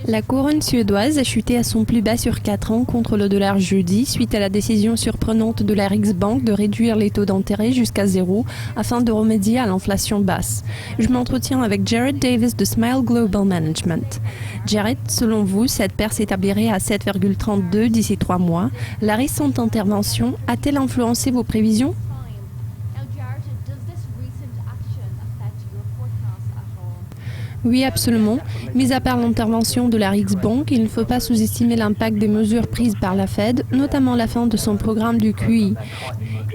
La couronne suédoise a chuté à son plus bas sur 4 ans contre le dollar jeudi suite à la décision surprenante de la Riksbank de réduire les taux d'intérêt jusqu'à zéro afin de remédier à l'inflation basse. Je m'entretiens avec Jared Davis de Smile Global Management. Jared, selon vous, cette paire s'établirait à 7,32 d'ici 3 mois. La récente intervention a-t-elle influencé vos prévisions ? Oui, absolument. Mis à part l'intervention de la Riksbank, il ne faut pas sous-estimer l'impact des mesures prises par la Fed, notamment la fin de son programme du QE.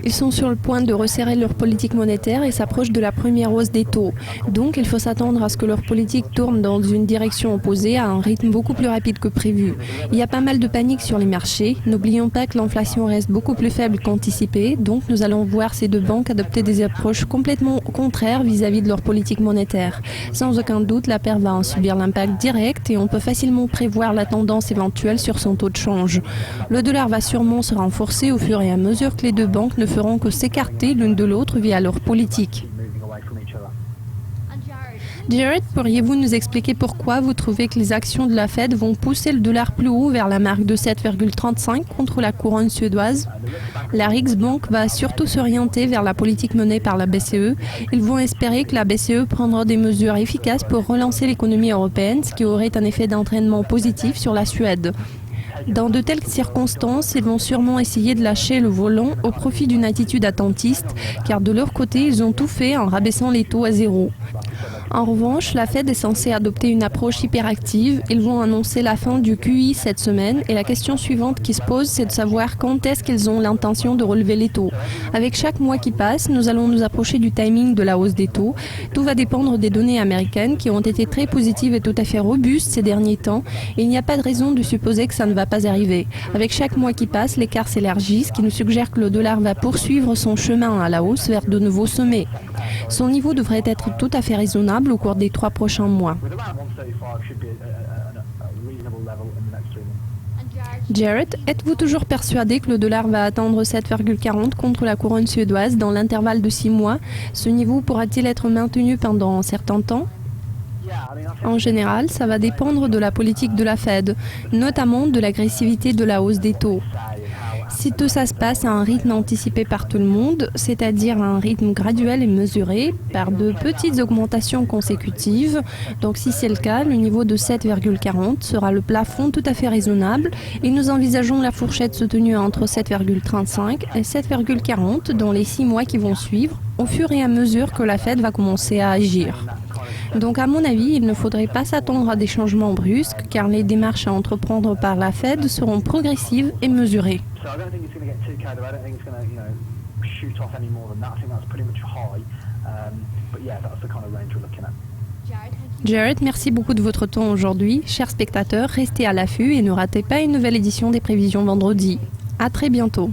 Ils sont sur le point de resserrer leur politique monétaire et s'approchent de la première hausse des taux. Donc, il faut s'attendre à ce que leur politique tourne dans une direction opposée à un rythme beaucoup plus rapide que prévu. Il y a pas mal de panique sur les marchés. N'oublions pas que l'inflation reste beaucoup plus faible qu'anticipée, donc nous allons voir ces deux banques adopter des approches complètement contraires vis-à-vis de leur politique monétaire. Sans aucun doute, la paire va en subir l'impact direct et on peut facilement prévoir la tendance éventuelle sur son taux de change. Le dollar va sûrement se renforcer au fur et à mesure que les deux banques ne feront que s'écarter l'une de l'autre via leur politique. Jared, pourriez-vous nous expliquer pourquoi vous trouvez que les actions de la Fed vont pousser le dollar plus haut vers la marque de 7,35 contre la couronne suédoise? La Riksbank va surtout s'orienter vers la politique menée par la BCE. Ils vont espérer que la BCE prendra des mesures efficaces pour relancer l'économie européenne, ce qui aurait un effet d'entraînement positif sur la Suède. Dans de telles circonstances, ils vont sûrement essayer de lâcher le volant au profit d'une attitude attentiste, car de leur côté, ils ont tout fait en rabaissant les taux à zéro. En revanche, la Fed est censée adopter une approche hyperactive. Ils vont annoncer la fin du QE cette semaine et la question suivante qui se pose, c'est de savoir quand est-ce qu'ils ont l'intention de relever les taux. Avec chaque mois qui passe, nous allons nous approcher du timing de la hausse des taux. Tout va dépendre des données américaines qui ont été très positives et tout à fait robustes ces derniers temps. Et il n'y a pas de raison de supposer que ça ne va pas arriver. Avec chaque mois qui passe, l'écart s'élargit, ce qui nous suggère que le dollar va poursuivre son chemin à la hausse vers de nouveaux sommets. Son niveau devrait être tout à fait raisonnable au cours des 3 prochains mois. Jared, êtes-vous toujours persuadé que le dollar va atteindre 7,40 contre la couronne suédoise dans l'intervalle de 6 mois? Ce niveau pourra-t-il être maintenu pendant un certain temps? En général, ça va dépendre de la politique de la Fed, notamment de l'agressivité de la hausse des taux. Si tout ça se passe à un rythme anticipé par tout le monde, c'est-à-dire à un rythme graduel et mesuré, par de petites augmentations consécutives, donc si c'est le cas, le niveau de 7,40 sera le plafond tout à fait raisonnable et nous envisageons la fourchette se tenue entre 7,35 et 7,40 dans les 6 mois qui vont suivre, au fur et à mesure que la Fed va commencer à agir. Donc à mon avis, il ne faudrait pas s'attendre à des changements brusques car les démarches à entreprendre par la Fed seront progressives et mesurées. Jared, merci beaucoup de votre temps aujourd'hui. Chers spectateurs, restez à l'affût et ne ratez pas une nouvelle édition des prévisions vendredi. À très bientôt.